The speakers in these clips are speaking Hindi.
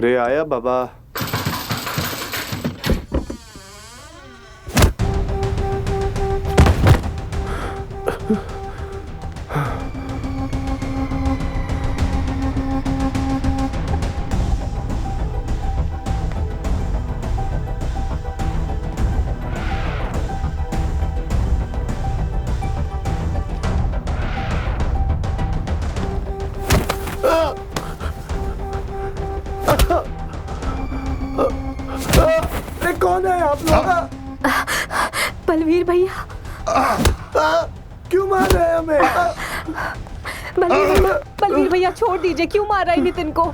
रे आया बाबा। कौन है आप लोग? बलवीर भैया। क्यों मार रहे हैं हमें? बलवीर भैया छोड़ दीजिए, क्यों मार रहे हैं नितिन को?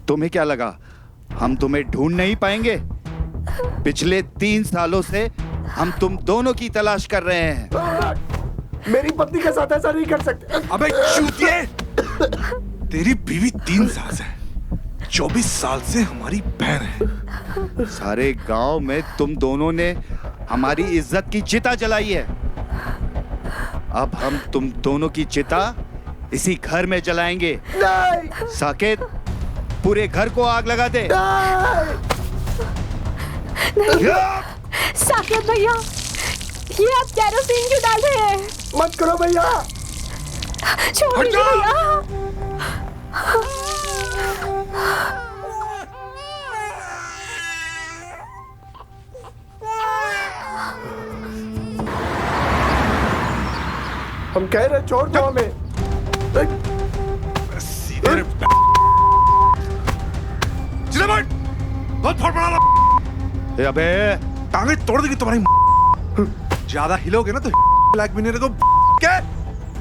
तुम्हें क्या लगा हम तुम्हें ढूंढ नहीं पाएंगे? पिछले 3 सालों से हम तुम दोनों की तलाश कर रहे हैं। मेरी पत्नी के साथ ऐसा नहीं कर सकते। अबे चूतिए! तेरी बीवी 3 साल से, 24 साल से हमारी बहन है। सारे गांव में तुम दोनों ने हमारी इज्जत की चिता जलाई है। अब हम तुम दोनों की चिता इसी घर में जलाएंगे। नहीं! साकेत, पूरे घर को आग लगा दे। नहीं। साकेत भैया, ये आप केरोसिन क्यों डाल रहे हैं? मत करो भैया। छोड़ दीजिए भैया। हम कह रहे छोड़ दो हमें। सीधे बहुत फड़फड़ा रहा। अबे टांगे तोड़ देगी तुम्हारी। ज्यादा हिलोगे ना तो ब्लैक मिनर को क्या?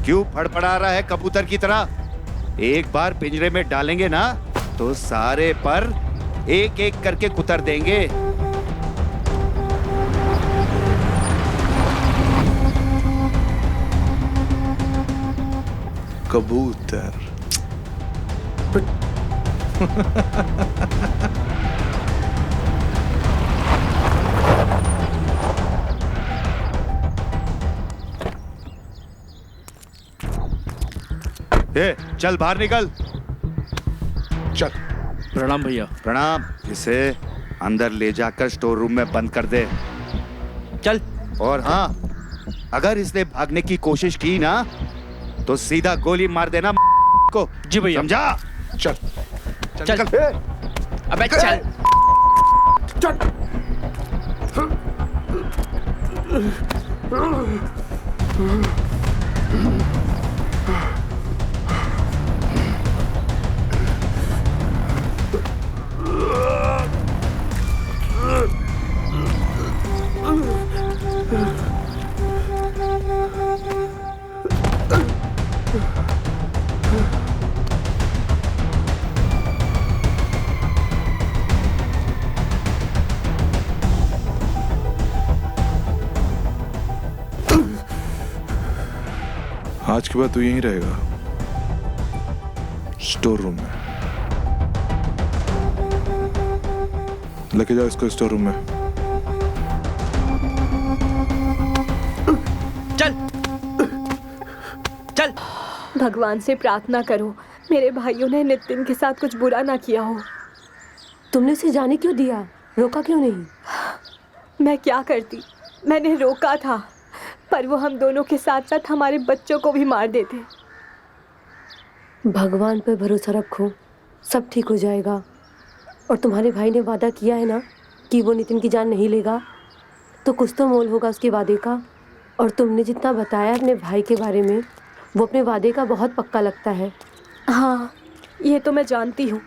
क्यों फड़फड़ा रहा है कबूतर की तरह? एक बार पिंजरे में डालेंगे ना तो सारे पर एक एक करके कुतर देंगे। कबूतर। ए, चल बाहर निकल। चल। प्रणाम भैया। प्रणाम। इसे अंदर ले जाकर स्टोर रूम में बंद कर दे। चल। और हाँ, अगर इसने भागने की कोशिश की ना तो सीधा गोली मार देना को। जी भैया। समझा? चल चल। अबे चल। आज के बाद तू यहीं रहेगा, स्टोर रूम में। लेके जाओ इसको स्टोर रूम में। चल। चल। भगवान से प्रार्थना करो मेरे भाइयों ने नितिन के साथ कुछ बुरा ना किया हो। तुमने उसे जाने क्यों दिया? रोका क्यों नहीं? मैं क्या करती, मैंने रोका था, पर वो हम दोनों के साथ साथ हमारे बच्चों को भी मार देते। भगवान पर भरोसा रखो, सब ठीक हो जाएगा। और तुम्हारे भाई ने वादा किया है ना कि वो नितिन की जान नहीं लेगा, तो कुछ तो मोल होगा उसके वादे का। और तुमने जितना बताया अपने भाई के बारे में, वो अपने वादे का बहुत पक्का लगता है। हाँ, ये तो मैं जानती हूँ,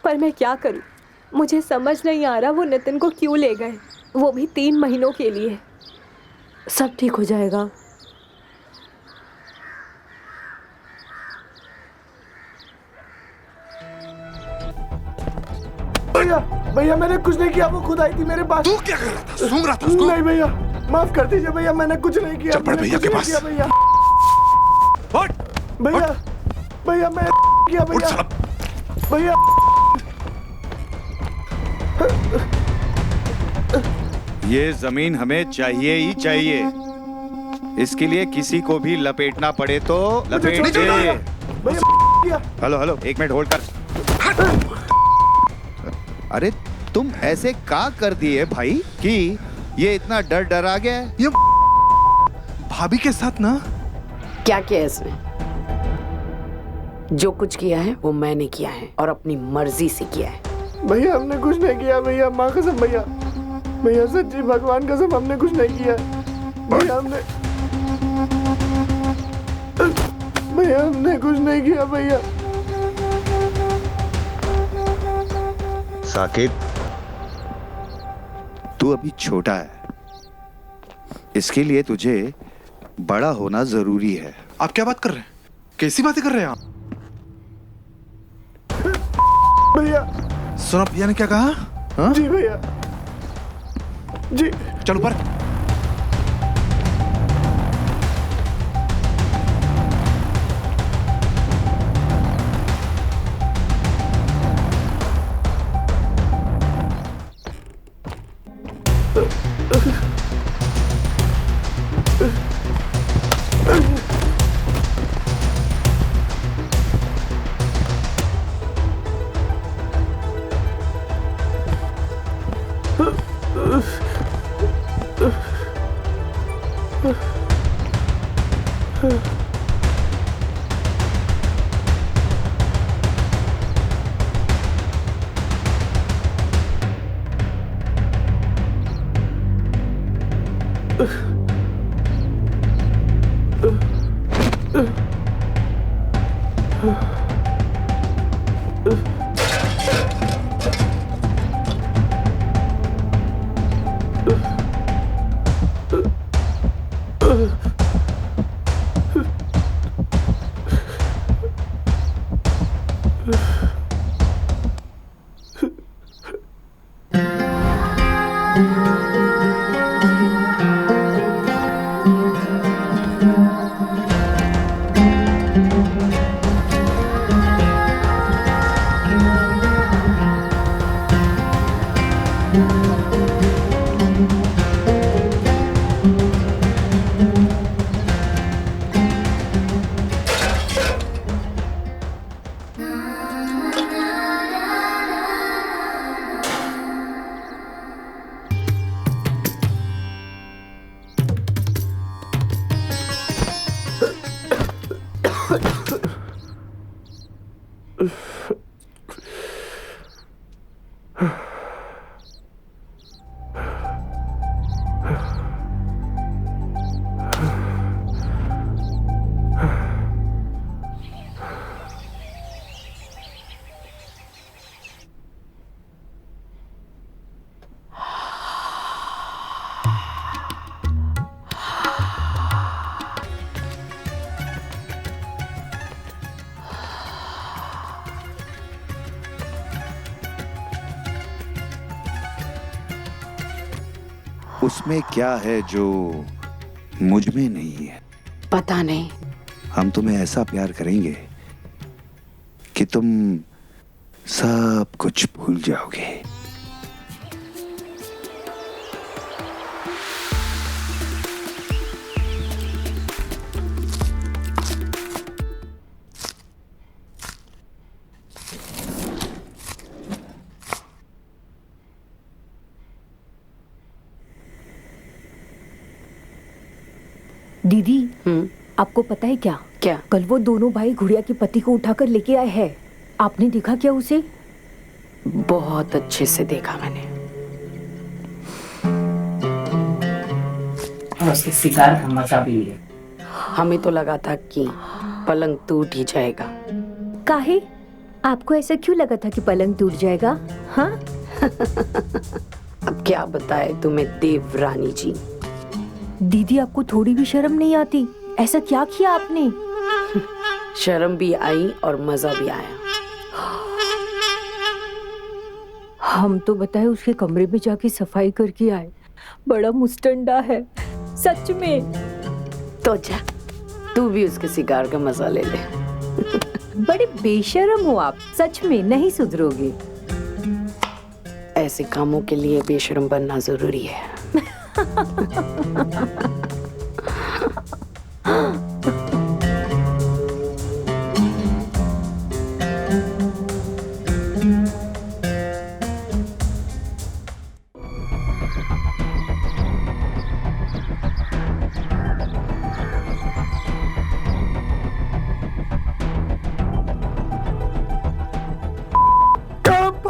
पर मैं क्या करूँ? मुझे समझ नहीं आ रहा वो नितिन को क्यों ले गए, वो भी 3 महीनों के लिए। सब ठीक हो जाएगा। भैया भैया मैंने कुछ नहीं किया, वो खुद आई थी मेरे पास। तू क्या कर रहा था? सूंघ रहा था उसको? नहीं भैया, माफ कर दीजिए भैया, मैंने कुछ नहीं किया। चप्पड़ भैया के पास। भैया उठ! भैया भैया मैं किया उठ भैया। साला! भैया ये जमीन हमें चाहिए ही चाहिए। इसके लिए किसी को भी लपेटना पड़े तो लपेट दे। भैया किया। हेलो हेलो, एक मिनट होल्ड कर। अरे तुम ऐसे का कर दिए भाई कि ये इतना डर डरा गया है? ये भाभी के साथ ना क्या किया है इसने? जो कुछ किया है वो मैंने किया है और अपनी मर्जी से किया है। भैया हमने कुछ नहीं किया भैया, माँ कसम भैया, भैया सच्ची भगवान कसम हमने कुछ नहीं किया भैया, हमने कुछ नहीं किया भैया। साकिब, तू अभी छोटा है, इसके लिए तुझे बड़ा होना जरूरी है। आप क्या बात कर रहे हैं? कैसी बातें कर रहे हैं आप? भैया सुना भैया ने क्या कहा? हाँ? जी भैया जी। चलो पर उसमें क्या है जो मुझ में नहीं है? पता नहीं। हम तुम्हें ऐसा प्यार करेंगे कि तुम सब कुछ भूल जाओगे। दीदी, आपको पता है क्या? क्या? कल वो दोनों भाई गुड़िया के पति को उठाकर लेके आए हैं। आपने देखा क्या उसे? बहुत अच्छे से देखा मैंने। और उसके सिगार का मजा भी है। हमें तो लगा था कि पलंग टूट ही जाएगा। काहे? आपको ऐसा क्यों लगा था कि पलंग टूट जाएगा? हाँ? अब क्या बताए तुम्हें देवरानी जी। दीदी, आपको थोड़ी भी शर्म नहीं आती? ऐसा क्या किया आपने? शर्म भी आई और मजा भी आया। हम तो बताए उसके कमरे में जाके सफाई करके आए। बड़ा मुस्टंडा है सच में। तो जा, तू भी उसके सिगार का मजा ले ले। बड़े बेशर्म हो आप, सच में नहीं सुधरोगे। ऐसे कामों के लिए बेशर्म बनना जरूरी है।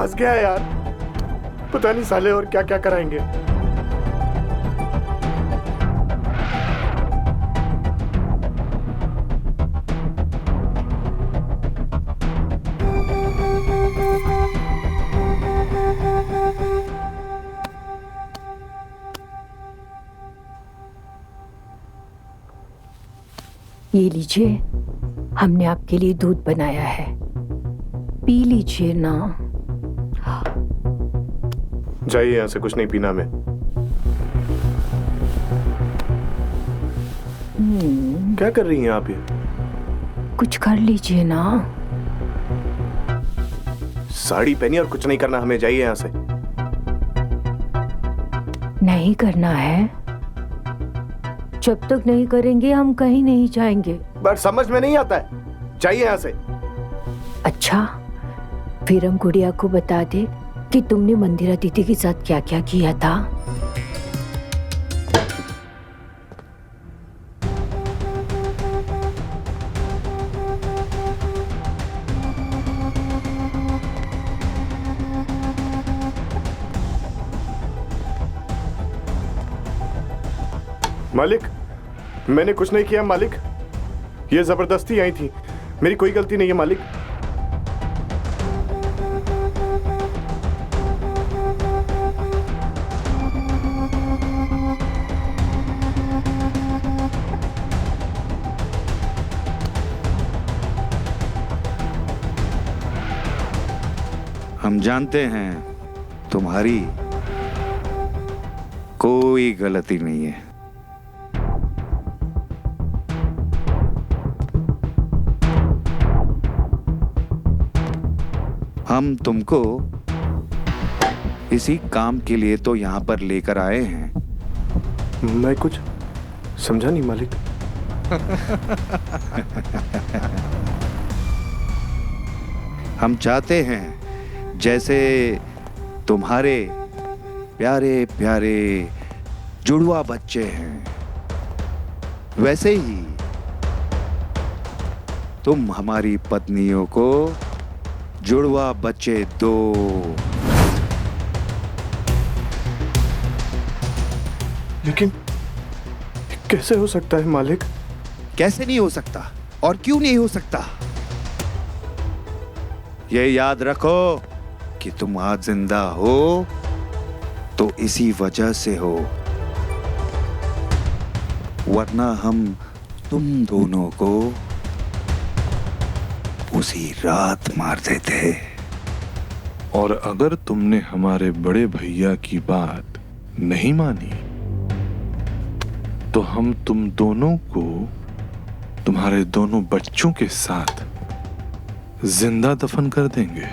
फंस गया यार। पता नहीं साले और क्या क्या कराएंगे। ये लीजिए, हमने आपके लिए दूध बनाया है, पी लीजिए ना। जाइए यहाँ से, कुछ नहीं पीना मैं। क्या कर रही हैं आप ये? कुछ कर लीजिए ना। साड़ी पहनी और कुछ नहीं करना हमें, जाइए यहाँ से। नहीं करना है? जब तक नहीं करेंगे हम कहीं नहीं जाएंगे। बट समझ में नहीं आता है, जाइए यहाँ से। अच्छा, फिर हम गुड़िया को बता दे कि तुमने मंदिरा दीदी के साथ क्या क्या किया था। मालिक, मैंने कुछ नहीं किया मालिक, ये जबरदस्ती आई थी, मेरी कोई गलती नहीं है मालिक। हम जानते हैं तुम्हारी कोई गलती नहीं है। हम तुमको इसी काम के लिए तो यहां पर लेकर आए हैं। मैं कुछ समझा नहीं मालिक। हम चाहते हैं जैसे तुम्हारे प्यारे प्यारे जुड़वा बच्चे हैं, वैसे ही तुम हमारी पत्नियों को जुड़वा बच्चे दो। लेकिन कैसे हो सकता है मालिक? कैसे नहीं हो सकता और क्यों नहीं हो सकता? ये याद रखो कि तुम आज जिंदा हो तो इसी वजह से हो, वरना हम तुम दोनों को उसी रात मार देते। और अगर तुमने हमारे बड़े भैया की बात नहीं मानी तो हम तुम दोनों को तुम्हारे दोनों बच्चों के साथ जिंदा दफन कर देंगे।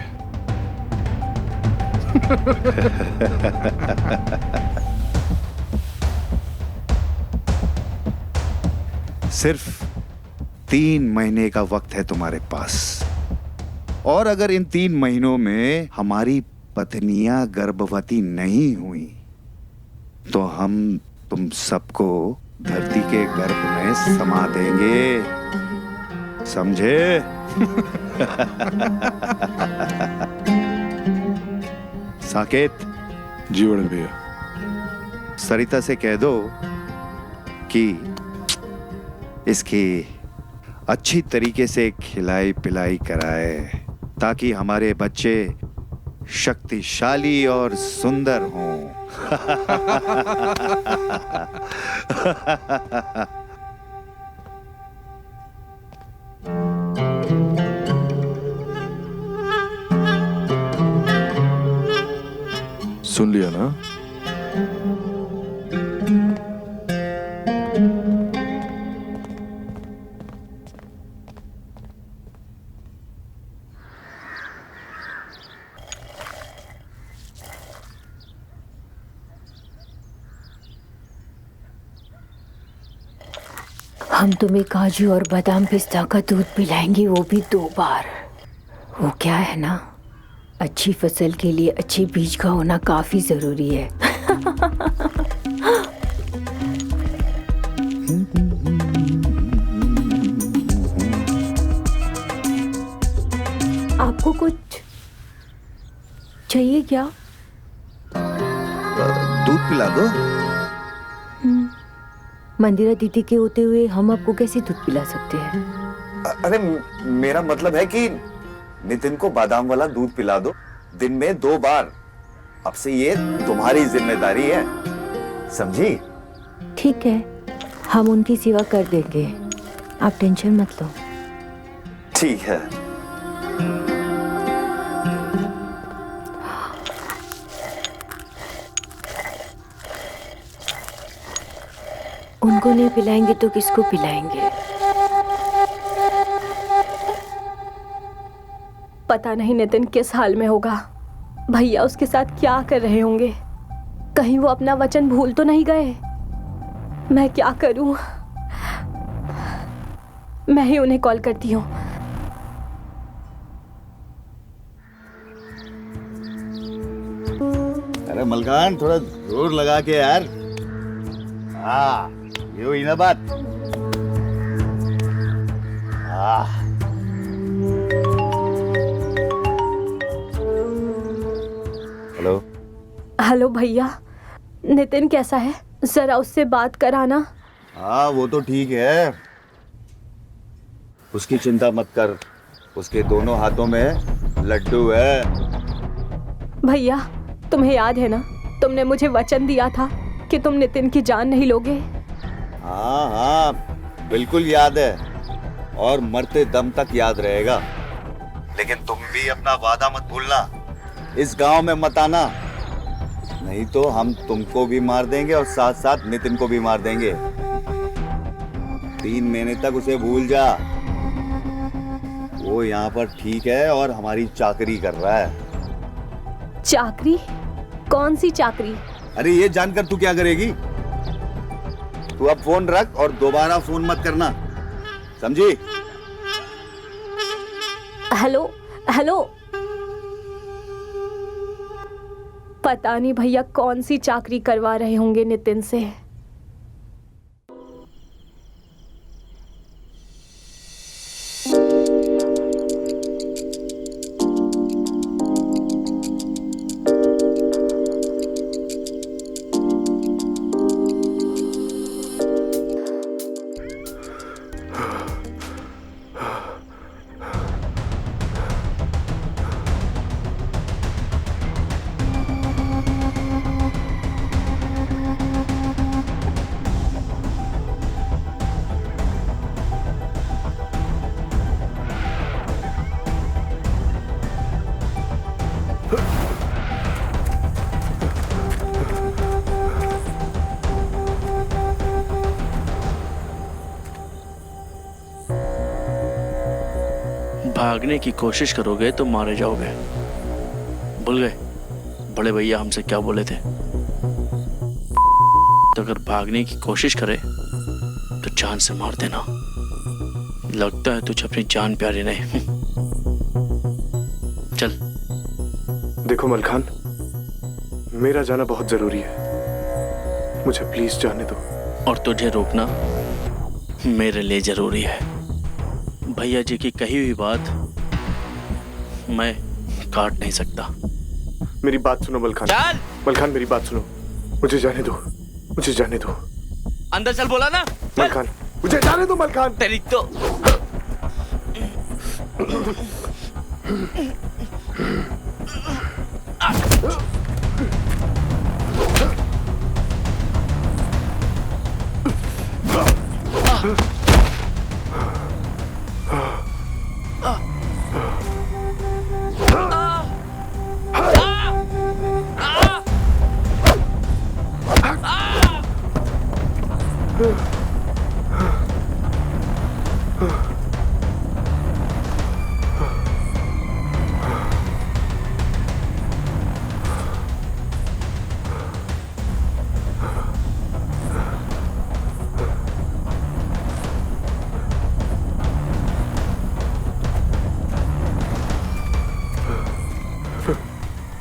सिर्फ 3 महीने का वक्त है तुम्हारे पास, और अगर इन 3 महीनों में हमारी पत्नियां गर्भवती नहीं हुई तो हम तुम सबको धरती के गर्भ में समा देंगे, समझे? साकेत, जी बड़े भैया। सरिता से कह दो कि इसकी अच्छी तरीके से खिलाई पिलाई कराए ताकि हमारे बच्चे शक्तिशाली और सुंदर हों। सुन लिया ना? हम तुम्हें काजू और बादाम पिस्ता का दूध पिलाएंगे, वो भी 2 बार। वो क्या है ना, अच्छी फसल के लिए अच्छी बीज का होना काफी जरूरी है। आपको कुछ चाहिए क्या? दूध पिला दो। मंदिरा दीदी के होते हुए हम आपको कैसे दूध पिला सकते हैं? अरे मेरा मतलब है कि नितिन को बादाम वाला दूध पिला दो, दिन में 2 बार। अब से ये तुम्हारी जिम्मेदारी है, समझी? ठीक है, हम उनकी सेवा कर देंगे, आप टेंशन मत लो। ठीक है। उनको नहीं पिलाएंगे तो किसको पिलाएंगे? पता नहीं नितिन किस हाल में होगा। भैया उसके साथ क्या कर रहे होंगे। कहीं वो अपना वचन भूल तो नहीं गए। मैं क्या करूं? मैं ही उन्हें कॉल करती हूँ। अरे मलकान, थोड़ा जोर लगा के यार। हाँ, ये हुई ना बात। हेलो। हेलो भैया, नितिन कैसा है? जरा उससे बात कराना। हाँ, वो तो ठीक है, उसकी चिंता मत कर। उसके दोनों हाथों में लड्डू है। भैया, तुम्हें याद है ना, तुमने मुझे वचन दिया था कि तुम नितिन की जान नहीं लोगे। हाँ हाँ, बिल्कुल याद है, और मरते दम तक याद रहेगा। लेकिन तुम भी अपना वादा मत भूलना, इस गांव में मत आना, नहीं तो हम तुमको भी मार देंगे और साथ साथ नितिन को भी मार देंगे। 3 महीने तक उसे भूल जा। वो यहाँ पर ठीक है और हमारी चाकरी कर रहा है। चाकरी? कौन सी चाकरी? अरे ये जानकर तू क्या करेगी? तू अब फोन रख और दोबारा फोन मत करना, समझी? Hello hello. पता नहीं भैया कौन सी चाकरी करवा रहे होंगे नितिन से। भागने की कोशिश करोगे तो मारे जाओगे। भूल गए बड़े भैया हमसे क्या बोले थे? तो अगर भागने की कोशिश करे तो जान से मार देना। लगता है तुझे अपनी जान प्यारी नहीं। चल। देखो मलखान, मेरा जाना बहुत जरूरी है, मुझे प्लीज जाने दो। और तुझे रोकना मेरे लिए जरूरी है। भैया जी की कही हुई बात मैं काट नहीं सकता। मेरी बात सुनो मलखान। चल। मलखान, मेरी बात सुनो, मुझे जाने दो, मुझे जाने दो। अंदर चल बोला ना। मलखान, मुझे जाने दो मलखान। तेरी तो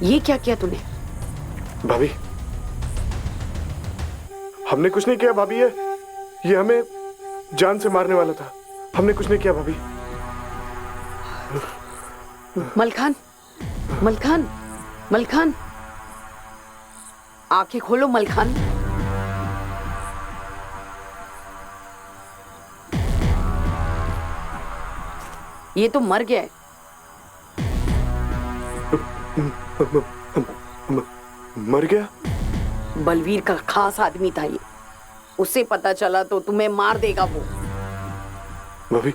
ये क्या किया तूने? भाभी, हमने कुछ नहीं किया भाभी, ये हमें जान से मारने वाला था। हमने कुछ नहीं किया भाभी। मलखान, मलखान, मलखान, आंखें खोलो मलखान। ये तो मर गया है। मर गया? बलवीर का खास आदमी था ये। उसे पता चला तो तुम्हें मार देगा वो। भाभी,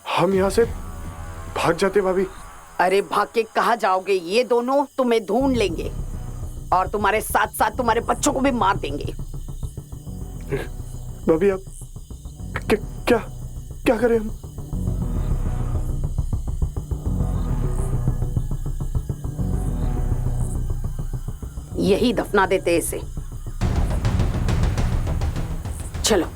हम यहाँ से भाग जाते भाभी। अरे भाग के कहाँ जाओगे? ये दोनों तुम्हें ढूंढ लेंगे और तुम्हारे साथ साथ तुम्हारे बच्चों को भी मार देंगे। भाभी आप क्या क्या करें हम? यही दफना देते इसे। चलो।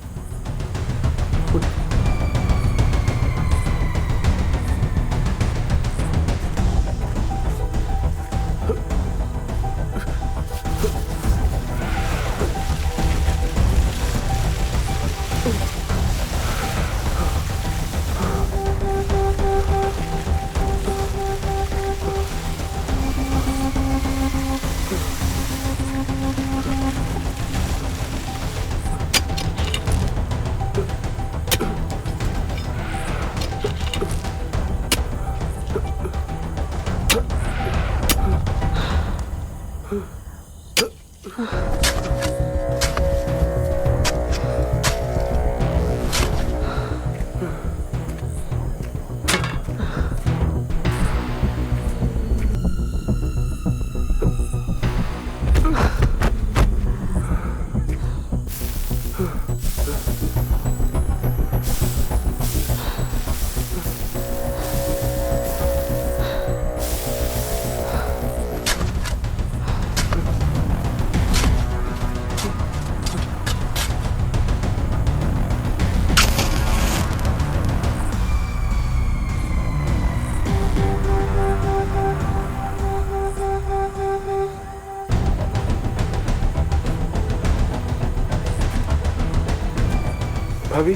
भाभी,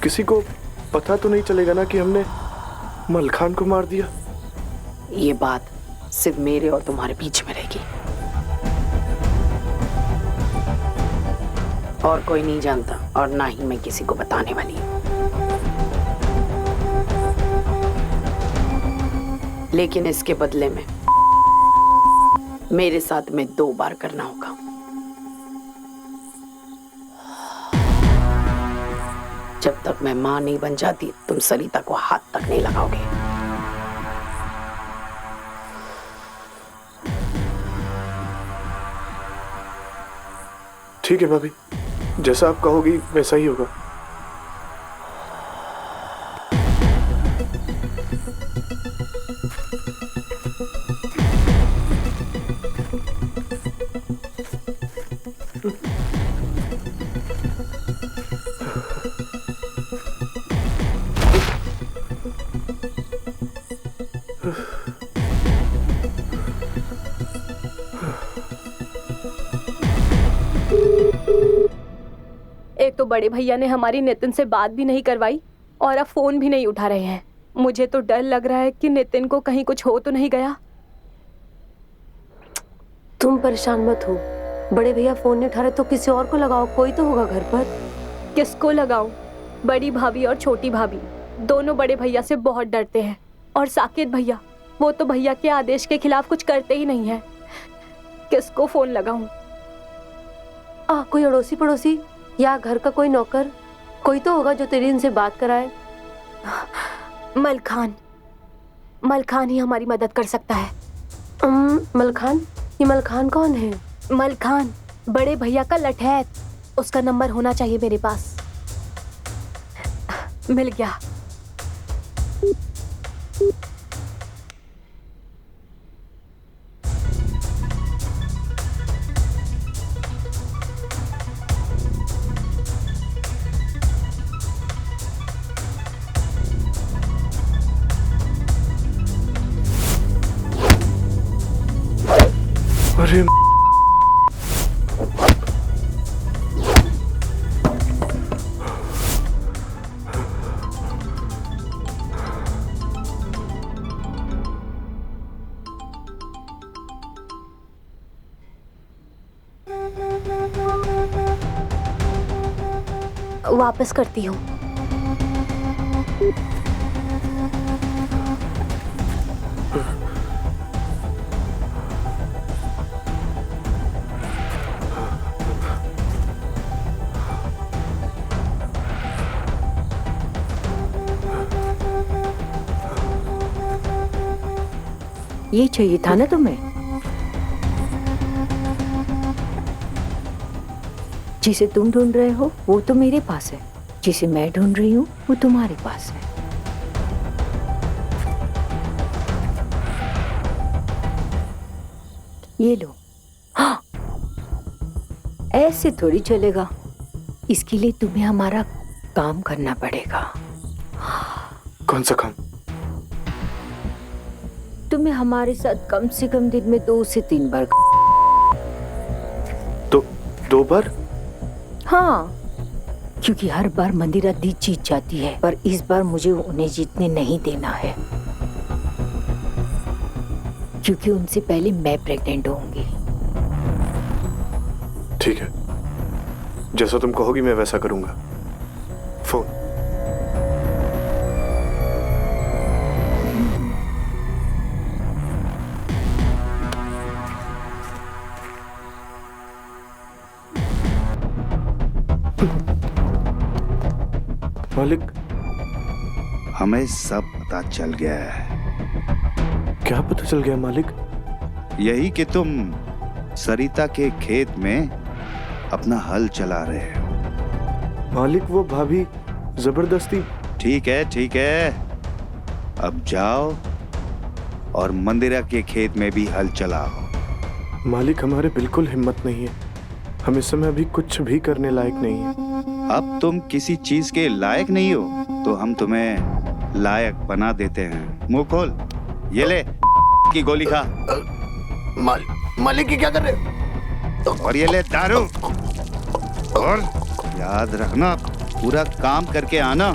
किसी को पता तो नहीं चलेगा ना कि हमने मलखान को मार दिया? ये बात सिर्फ मेरे और तुम्हारे बीच में रहेगी और कोई नहीं जानता, और ना ही मैं किसी को बताने वाली हूं। लेकिन इसके बदले में मेरे साथ में 2 बार करना होगा। जब तक मैं मां नहीं बन जाती तुम सरिता को हाथ तक नहीं लगाओगे। ठीक है भाभी, जैसा आप कहोगी वैसा ही होगा। एक तो बड़े भैया ने हमारी नितिन से बात भी नहीं करवाई और अब फोन भी नहीं उठा रहे हैं। मुझे तो डर लग रहा है कि नितिन को कहीं कुछ हो तो नहीं गया। तुम परेशान मत हो, बड़े भैया फोन नहीं उठा रहे तो किसी और को लगाओ, कोई तो होगा घर पर। किसको लगाऊं? बड़ी भाभी और छोटी भाभी दोनों बड़े भैया से बहुत डरते हैं, और साकेत भैया, वो तो भैया के आदेश के खिलाफ कुछ करते ही नहीं है। किसको फोन लगाऊं? कोई अड़ोसी पड़ोसी या घर का कोई नौकर, कोई तो होगा जो तेरी इनसे बात कराए। मलखान ही हमारी मदद कर सकता है। मलखान? ये मलखान कौन है? मलखान बड़े भैया का लठैत, उसका नंबर होना चाहिए मेरे पास। मिल गया। अरे वापस करती हूँ। ये चाहिए था ना तुम्हें? जिसे तुम ढूंढ रहे हो वो तो मेरे पास है, जिसे मैं ढूंढ रही हूँ वो तुम्हारे पास है। ये लो। हाँ, ऐसे थोड़ी चलेगा, इसके लिए तुम्हें हमारा काम करना पड़ेगा। कौन सा काम? तुम्हें हमारे साथ कम से कम दिन में 2 से 3 बार। तो 2 बार? हाँ, क्योंकि हर बार मंदिरा दी जीत जाती है, पर इस बार मुझे उन्हें जीतने नहीं देना है, क्योंकि उनसे पहले मैं प्रेग्नेंट होंगी। ठीक है, जैसा तुम कहोगी मैं वैसा करूंगा। फोन। मालिक, हमें सब पता चल गया है। क्या पता चल गया मालिक? यही कि तुम सरिता के खेत में अपना हल चला रहे हो। मालिक, वो भाभी जबरदस्ती। ठीक है, अब जाओ और मंदिरा के खेत में भी हल चलाओ। मालिक, हमारे बिल्कुल हिम्मत नहीं है, हम इस समय अभी कुछ भी करने लायक नहीं है। अब तुम किसी चीज के लायक नहीं हो तो हम तुम्हें लायक बना देते हैं। मुंह खोल, ये ले की गोली खा। मालिक, ये क्या कर रहे हो? और ये ले दारू। और याद रखना, पूरा काम करके आना,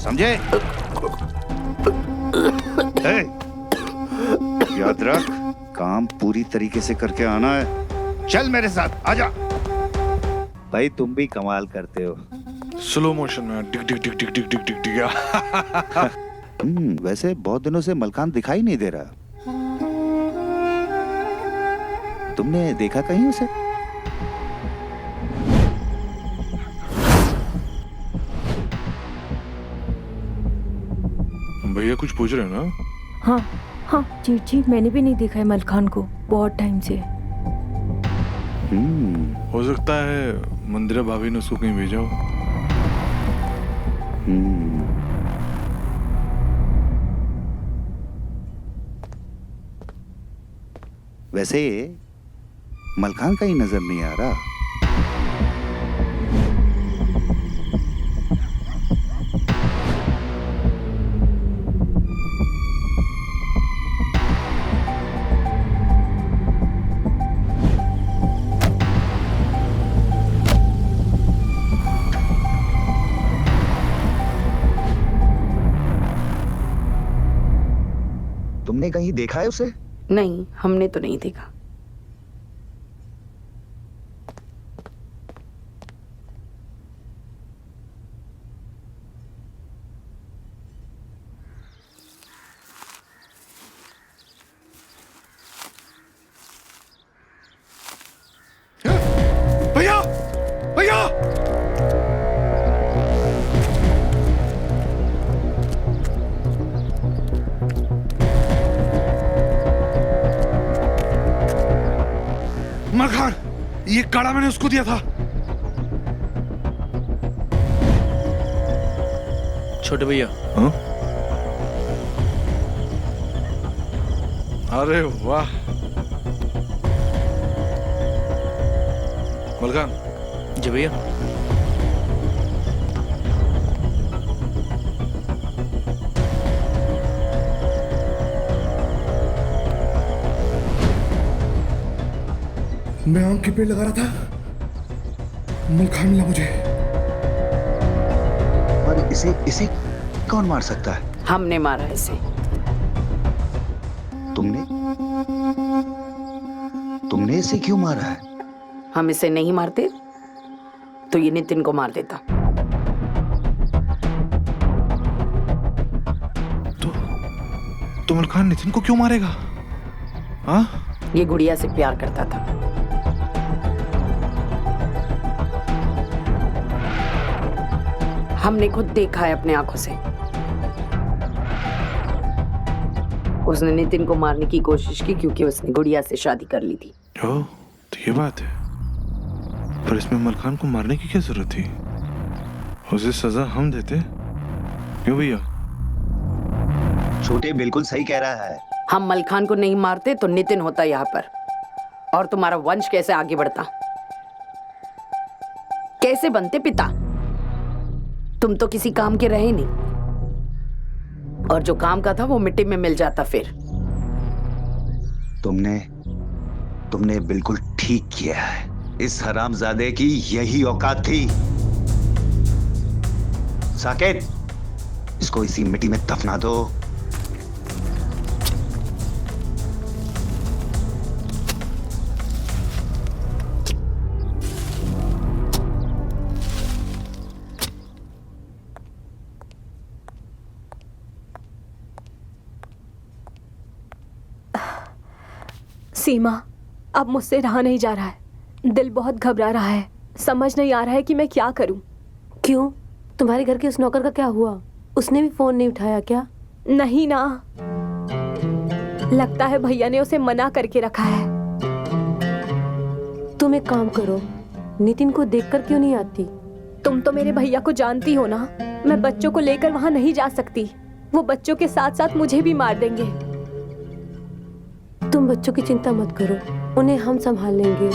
समझे? याद रख, काम पूरी तरीके से करके आना है। चल मेरे साथ, आजा। भाई तुम भी कमाल करते हो। स्लो मोशन में टिक टिक टिक टिक टिक टिक टिक टिक। वैसे बहुत दिनों से मलकान दिखाई नहीं दे रहा। तुमने देखा कहीं उसे? भैया कुछ पूछ रहे हो ना? हाँ जी, मैंने भी नहीं देखा है मलखान को बहुत टाइम से। हो सकता है मंदिरा भाभी ने उसको कहीं भेजा हो। वैसे मलखान का ही नजर नहीं आ रहा। तुमने कहीं देखा है उसे? नहीं, हमने तो नहीं देखा। भैया, भैया! मलखान, ये काड़ा मैंने उसको दिया था। छोटे भैया। हाँ? अरे वाह मलखान। जी भैया। मैं आंख के पेड़ लगा रहा था, मलखान मिला मुझे। और इसे कौन मार सकता है? हमने मारा इसे। तुमने इसे क्यों मारा है? हम इसे नहीं मारते तो ये नितिन को मार देता। तो मलखान नितिन को क्यों मारेगा? हाँ? ये गुड़िया से प्यार करता था। हमने खुद देखा है अपने आंखों से। उसने नितिन को मारने की कोशिश की क्योंकि उसने गुड़िया से शादी कर ली थी। ओह, तो ये बात है। पर इसमें मलखान को मारने की क्या जरूरत थी? उसे सजा हम देते। क्यों भैया? छोटे बिल्कुल सही कह रहा है। हम मलखान को नहीं मारते तो नितिन होता यहाँ पर, और तुम्हारा वंश कैसे आगे बढ़ता, कैसे बनते पिता। तुम तो किसी काम के रहे नहीं, और जो काम का था वो मिट्टी में मिल जाता। फिर तुमने बिल्कुल ठीक किया है। इस हरामजादे की यही औकात थी। साकेत, इसको इसी मिट्टी में दफना दो। सीमा, अब मुझसे रहा नहीं जा रहा है। दिल बहुत घबरा रहा है। समझ नहीं आ रहा है कि मैं क्या करूं। क्यों? तुम्हारे घर के उस नौकर का क्या हुआ? उसने भी फोन नहीं उठाया क्या? नहीं ना, लगता है भैया ने उसे मना करके रखा है। तुम एक काम करो, नितिन को देखकर क्यों नहीं आती? तुम तो मेरे भैया को जानती हो ना, मैं बच्चों को लेकर वहां नहीं जा सकती। वो बच्चों के साथ साथ मुझे भी मार देंगे। तुम बच्चों की चिंता मत करो, उन्हें हम संभाल लेंगे।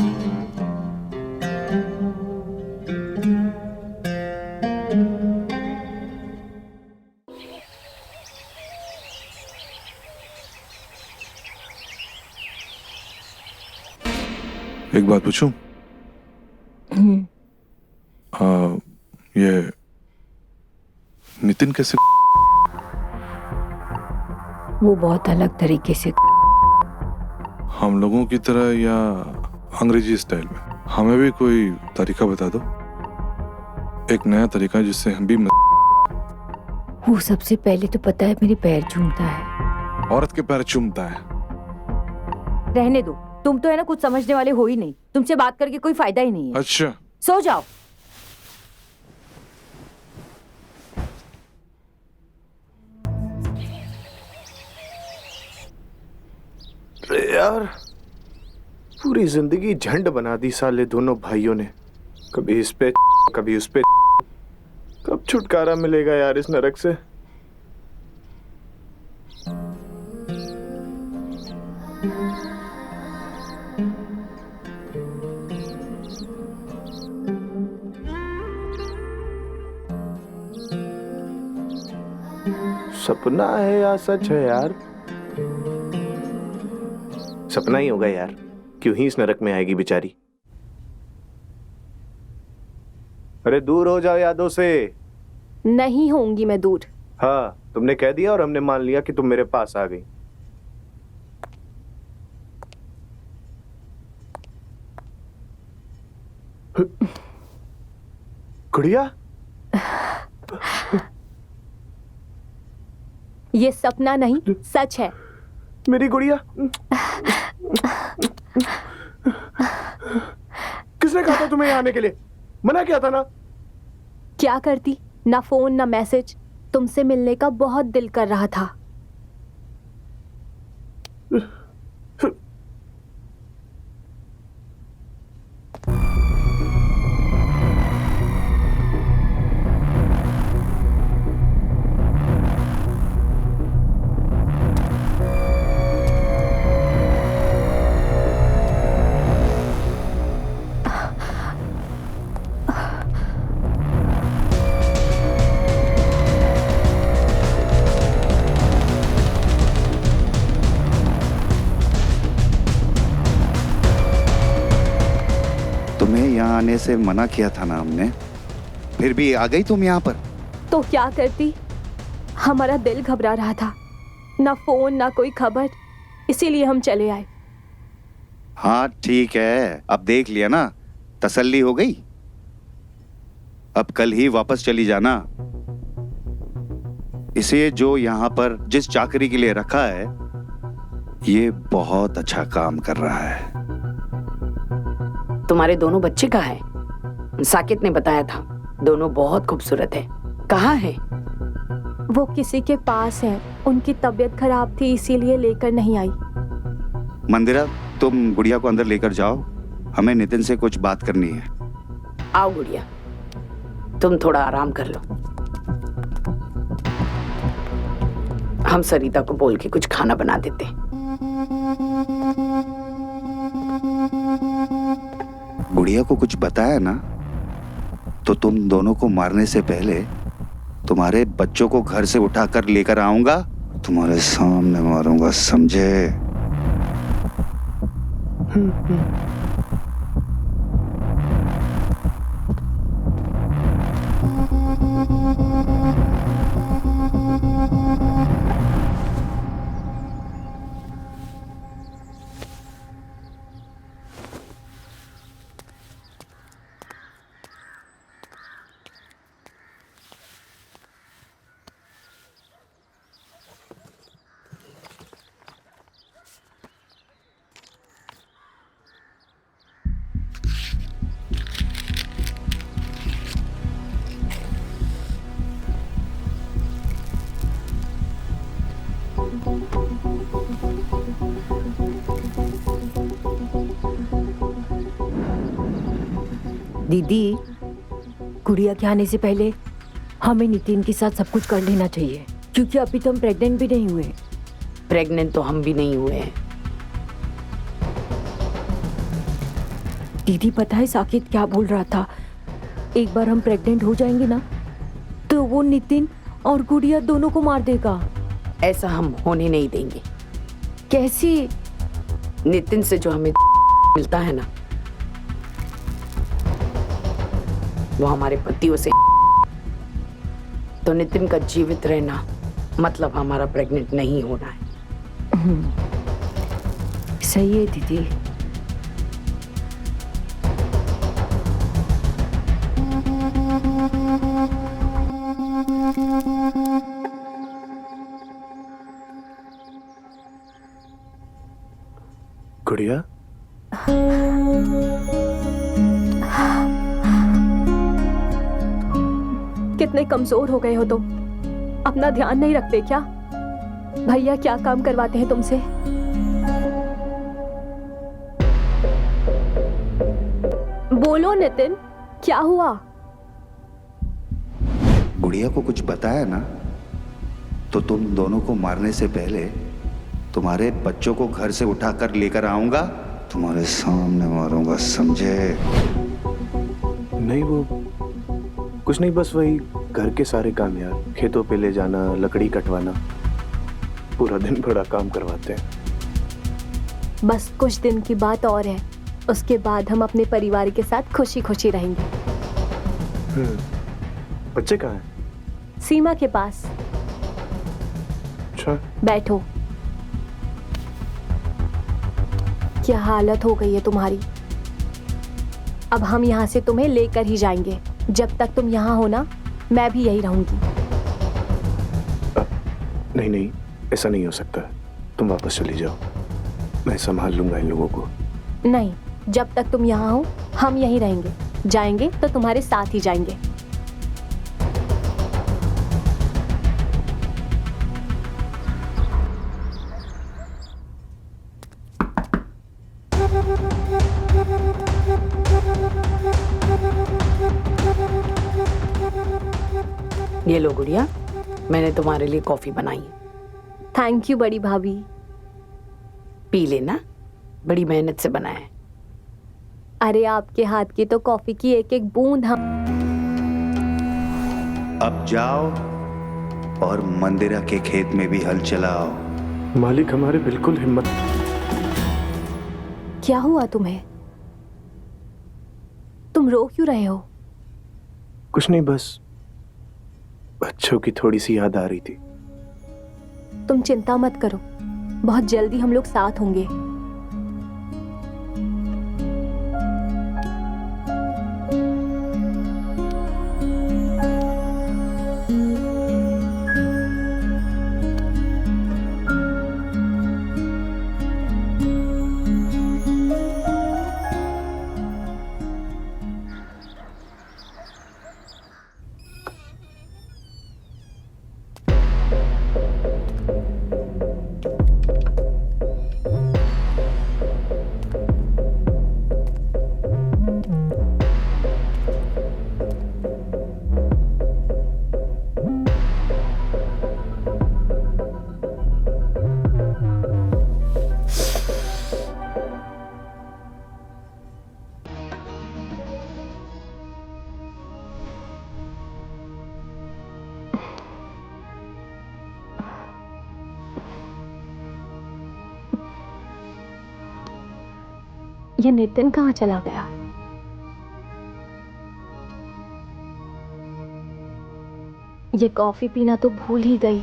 एक बात पूछूं? ये नितिन कैसे? वो बहुत अलग तरीके से। हम लोगों की तरह या अंग्रेजी स्टाइल में? हमें भी कोई तरीका बता दो, एक नया तरीका जिससे हम भी वो सबसे पहले तो पता है मेरे पैर चूमता है। औरत के पैर चूमता है? रहने दो, तुम तो है ना कुछ समझने वाले हो ही नहीं। तुमसे बात करके कोई फायदा ही नहीं है। अच्छा, सो जाओ। अरे यार, पूरी जिंदगी झंड बना दी साले दोनों भाइयों ने। कभी इस पे कभी उस पे। कब छुटकारा मिलेगा यार इस नरक से? सपना है या सच है यार? सपना ही होगा यार, क्यों ही इस नरक में आएगी बेचारी। अरे दूर हो जाओ यादों से। नहीं होंगी मैं दूर। हाँ, तुमने कह दिया और हमने मान लिया कि तुम मेरे पास आ गई। गुड़िया, ये सपना नहीं, सच है। मेरी गुड़िया। किसने कहा था तुम्हें यहाँ आने के लिए? मना किया था ना? क्या करती, ना फोन ना मैसेज। तुमसे मिलने का बहुत दिल कर रहा था। तुम्हें यहाँ आने से मना किया था ना हमने, फिर भी आ गई तुम यहाँ पर। तो क्या करती, हमारा दिल घबरा रहा था। ना फोन ना कोई खबर, इसीलिए हम चले आए। हाँ ठीक है, अब देख लिया ना, तसल्ली हो गई। अब कल ही वापस चली जाना। इसे जो यहाँ पर जिस चाकरी के लिए रखा है, ये बहुत अच्छा काम कर रहा है। तुम्हारे दोनों बच्चे कहाँ हैं? साकित ने बताया था दोनों बहुत खूबसूरत है। कहाँ है? वो किसी के पास है, उनकी तबीयत खराब थी इसीलिए लेकर नहीं आई। मंदिरा, तुम गुड़िया को अंदर लेकर जाओ, हमें नितिन से कुछ बात करनी है। आओ गुड़िया, तुम थोड़ा आराम कर लो। हम सरिता को बोल के कुछ खाना बना देते। गुड़िया को कुछ बताया ना, तो तुम दोनों को मारने से पहले तुम्हारे बच्चों को घर से उठाकर लेकर आऊंगा, तुम्हारे सामने मारूंगा, समझे? दीदी, गुड़िया के आने से पहले हमें नितिन के साथ सब कुछ कर लेना चाहिए, क्योंकि अभी तो हम प्रेग्नेंट भी नहीं हुए। प्रेग्नेंट तो हम भी नहीं हुए हैं। दीदी, पता है साकित क्या बोल रहा था? एक बार हम प्रेग्नेंट हो जाएंगे ना, तो वो नितिन और गुड़िया दोनों को मार देगा। ऐसा हम होने नहीं देंगे। कैसे? नितिन से जो हमें मिलता है ना, वो हमारे पतियों से। तो नितिन का जीवित रहना मतलब हमारा प्रेग्नेंट नहीं होना है। सही है दीदी। गुड़िया, कितने कमजोर हो गए हो तुम, अपना ध्यान नहीं रखते क्या? भैया क्या काम करवाते हैं तुमसे? बोलो नितिन, क्या हुआ? गुड़िया को कुछ बताया ना, तो तुम दोनों को मारने से पहले तुम्हारे बच्चों को घर से उठाकर लेकर आऊंगा, तुम्हारे सामने मारूंगा, समझे? नहीं, वो कुछ नहीं, बस वही घर के सारे काम यार, खेतों पे ले जाना, लकड़ी कटवाना, पूरा दिन बड़ा काम करवाते हैं। बस कुछ दिन की बात और है, उसके बाद हम अपने परिवार के साथ खुशी खुशी रहेंगे। बच्चे कहाँ हैं? सीमा के पास। अच्छा, बैठो। क्या हालत हो गई है तुम्हारी? अब हम यहाँ से तुम्हें लेकर ही जाएंगे। जब तक तुम यहाँ हो ना, मैं भी यही रहूंगी। नहीं नहीं, ऐसा नहीं हो सकता, तुम वापस चली जाओ, मैं संभाल लूंगा इन लोगों को। नहीं, जब तक तुम यहाँ हो हम यहीं रहेंगे। जाएंगे तो तुम्हारे साथ ही जाएंगे। ये लो गुड़िया, मैंने तुम्हारे लिए कॉफी बनाई है। थैंक यू बड़ी भाभी। पी लेना, बड़ी मेहनत से बनाया है। अरे आपके हाथ की तो कॉफी की एक एक बूंद हम। अब जाओ और मंदिरा के खेत में भी हल चलाओ। मालिक हमारे बिल्कुल हिम्मत। क्या हुआ तुम्हें? तुम रो क्यों रहे हो? कुछ नहीं, बस बच्चों की थोड़ी सी याद आ रही थी। तुम चिंता मत करो, बहुत जल्दी हम लोग साथ होंगे। ये नितिन कहाँ चला गया? ये कॉफी पीना तो भूल ही गई।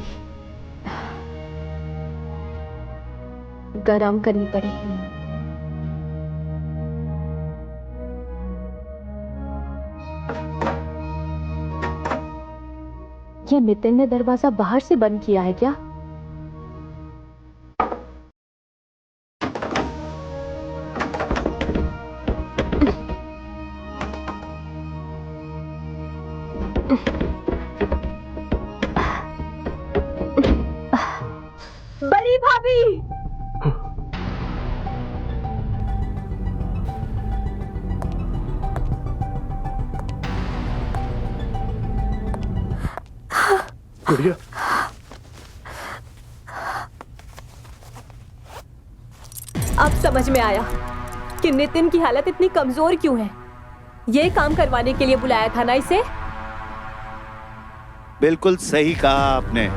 गरम करनी पड़ेगी। ये नितिन ने दरवाजा बाहर से बंद किया है क्या? बड़ी भाभी! गुड़िया, अब समझ में आया कि नितिन की हालत इतनी कमजोर क्यों है। ये काम करवाने के लिए बुलाया था ना इसे? बिल्कुल सही कहा आपने।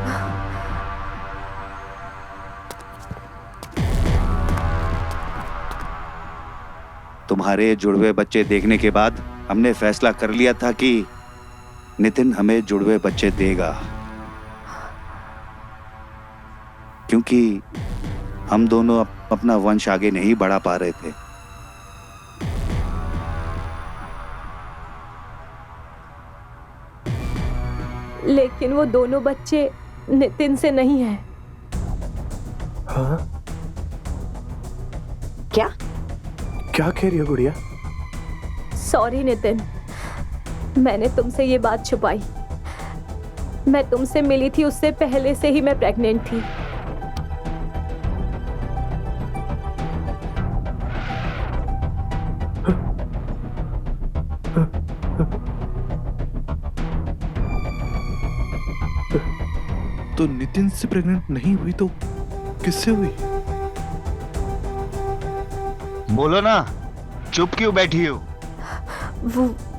तुम्हारे जुड़वे बच्चे देखने के बाद हमने फैसला कर लिया था कि नितिन हमें जुड़वे बच्चे देगा, क्योंकि हम दोनों अपना वंश आगे नहीं बढ़ा पा रहे थे। लेकिन वो दोनों बच्चे नितिन से नहीं हैं। हाँ? क्या? क्या कह रही हो गुड़िया? सॉरी नितिन, मैंने तुमसे ये बात छुपाई। मैं तुमसे मिली थी उससे पहले से ही मैं प्रेग्नेंट थी। तो नितिन से प्रेग्नेंट नहीं हुई तो किससे हुई? बोलो ना, चुप क्यों बैठी हो?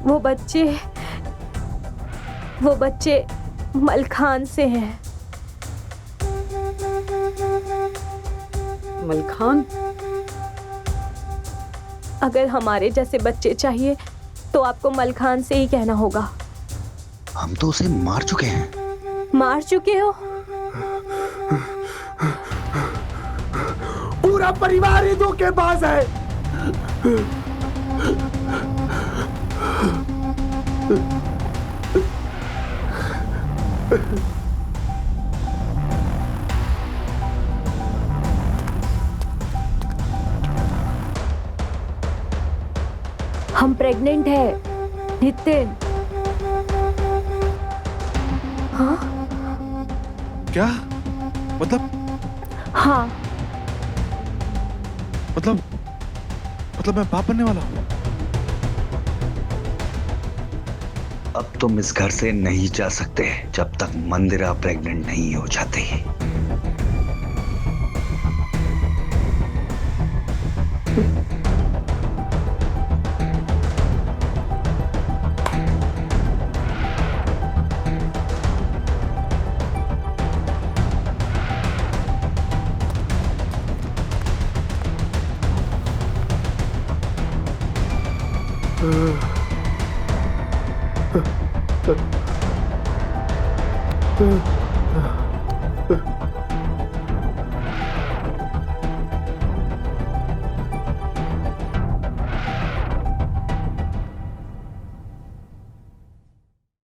वो बच्चे मलखान से हैं। मलखान? अगर हमारे जैसे बच्चे चाहिए तो आपको मलखान से ही कहना होगा। हम तो उसे मार चुके हैं। मार चुके हो? पूरा परिवार ही धोखेबाज है। हम प्रेग्नेंट है नितिन। हाँ? क्या मतलब? हाँ। मतलब मैं बाप बनने वाला हूँ? अब तुम इस घर से नहीं जा सकते जब तक मंदिरा प्रेग्नेंट नहीं हो जाती। Uh